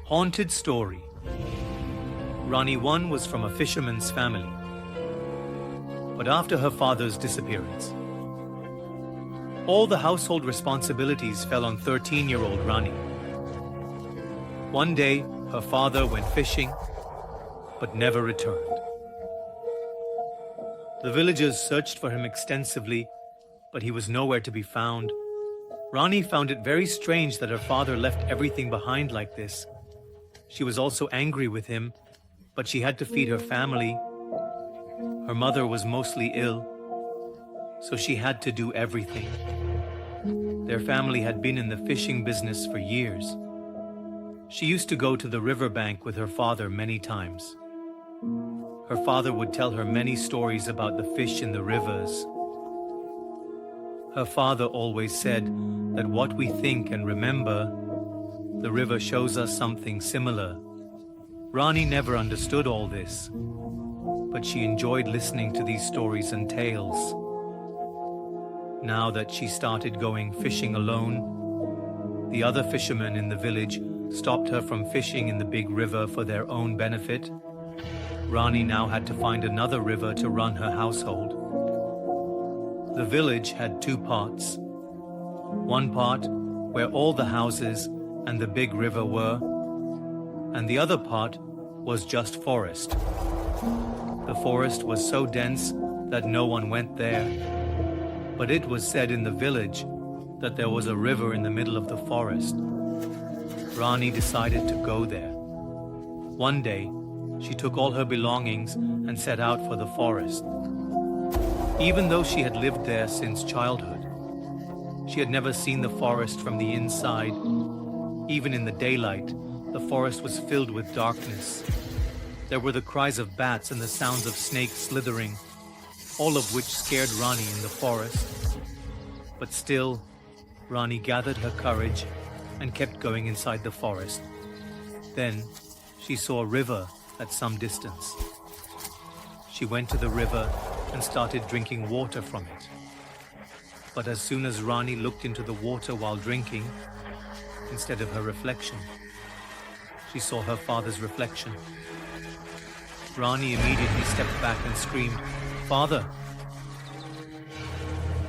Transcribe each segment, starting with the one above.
Haunted story. Rani 1 was from a fisherman's family. But after her father's disappearance, all the household responsibilities fell on 13-year-old Rani. One day, her father went fishing, but never returned. The villagers searched for him extensively, but he was nowhere to be found. Rani found it very strange that her father left everything behind like this. She was also angry with him, but she had to feed her family. Her mother was mostly ill, so she had to do everything. Their family had been in the fishing business for years. She used to go to the riverbank with her father many times. Her father would tell her many stories about the fish in the rivers. Her father always said that what we think and remember, the river shows us something similar. Rani never understood all this, but she enjoyed listening to these stories and tales. Now that she started going fishing alone, the other fishermen in the village stopped her from fishing in the big river for their own benefit. Rani now had to find another river to run her household. The village had two parts. One part where all the houses and the big river were, and the other part was just forest. The forest was so dense that no one went there, but it was said in the village that there was a river in the middle of the forest. Rani decided to go there. One day, she took all her belongings and set out for the forest. Even though she had lived there since childhood, she had never seen the forest from the inside. Even in the daylight, the forest was filled with darkness. There were the cries of bats and the sounds of snakes slithering, all of which scared Rani in the forest. But still, Rani gathered her courage and kept going inside the forest. Then, she saw a river at some distance. She went to the river and started drinking water from it. But as soon as Rani looked into the water while drinking, instead of her reflection, she saw her father's reflection. Rani immediately stepped back and screamed, "Father!"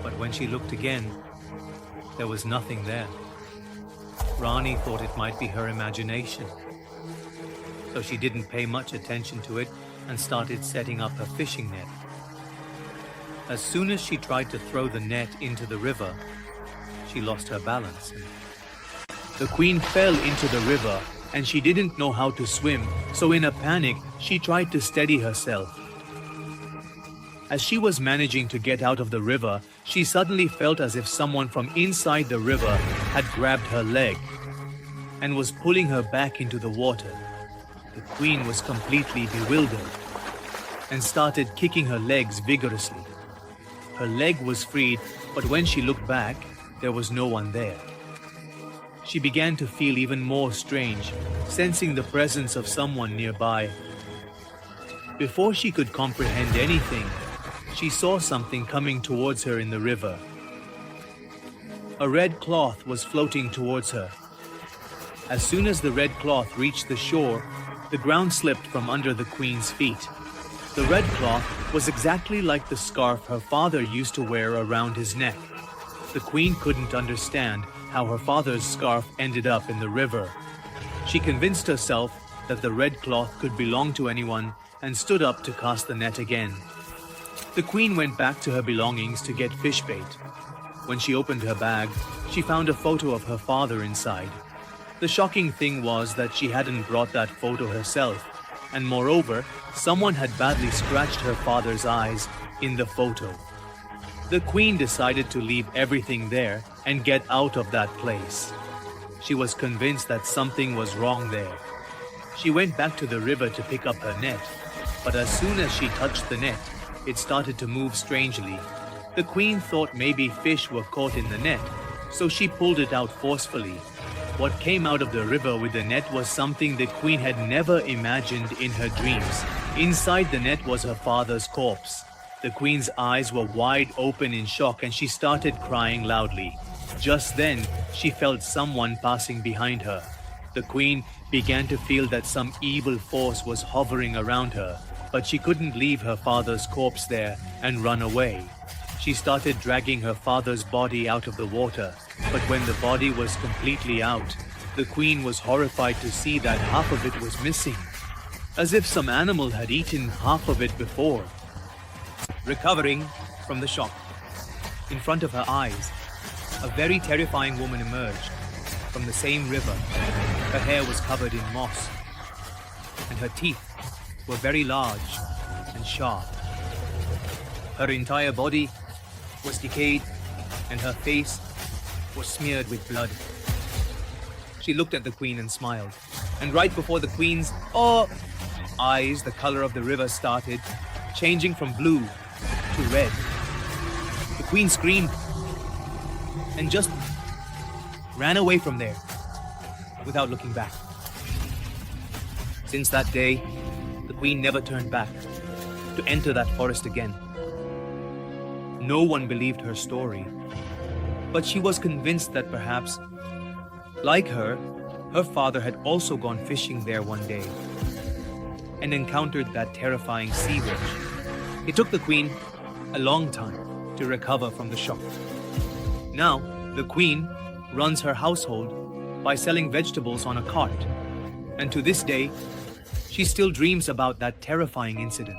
But when she looked again, there was nothing there. Rani thought it might be her imagination, so she didn't pay much attention to it and started setting up her fishing net. As soon as she tried to throw the net into the river, she lost her balance. The queen fell into the river and she didn't know how to swim, so in a panic, she tried to steady herself. As she was managing to get out of the river, she suddenly felt as if someone from inside the river had grabbed her leg and was pulling her back into the water. The queen was completely bewildered and started kicking her legs vigorously. Her leg was freed, but when she looked back, there was no one there. She began to feel even more strange, sensing the presence of someone nearby. Before she could comprehend anything, she saw something coming towards her in the river. A red cloth was floating towards her. As soon as the red cloth reached the shore, the ground slipped from under the queen's feet. The red cloth was exactly like the scarf her father used to wear around his neck. The queen couldn't understand how her father's scarf ended up in the river. She convinced herself that the red cloth could belong to anyone and stood up to cast the net again. The queen went back to her belongings to get fish bait. When she opened her bag, she found a photo of her father inside. The shocking thing was that she hadn't brought that photo herself, and moreover, someone had badly scratched her father's eyes in the photo. The queen decided to leave everything there and get out of that place. She was convinced that something was wrong there. She went back to the river to pick up her net, but as soon as she touched the net, it started to move strangely. The queen thought maybe fish were caught in the net, so she pulled it out forcefully. What came out of the river with the net was something the queen had never imagined in her dreams. Inside the net was her father's corpse. The queen's eyes were wide open in shock and she started crying loudly. Just then, she felt someone passing behind her. The queen began to feel that some evil force was hovering around her, but she couldn't leave her father's corpse there and run away. She started dragging her father's body out of the water, but when the body was completely out, the queen was horrified to see that half of it was missing, as if some animal had eaten half of it before. Recovering from the shock, in front of her eyes, a very terrifying woman emerged from the same river. Her hair was covered in moss, and her teeth were very large and sharp. Her entire body was decayed, and her face was smeared with blood. She looked at the queen and smiled, and right before the queen's eyes, the color of the river started changing from blue to red. The queen screamed and just ran away from there without looking back. Since that day, the queen never turned back to enter that forest again. No one believed her story, but she was convinced that perhaps, like her father had also gone fishing there one day and encountered that terrifying sea witch. It took the queen a long time to recover from the shock. Now, the queen runs her household by selling vegetables on a cart, and to this day, she still dreams about that terrifying incident.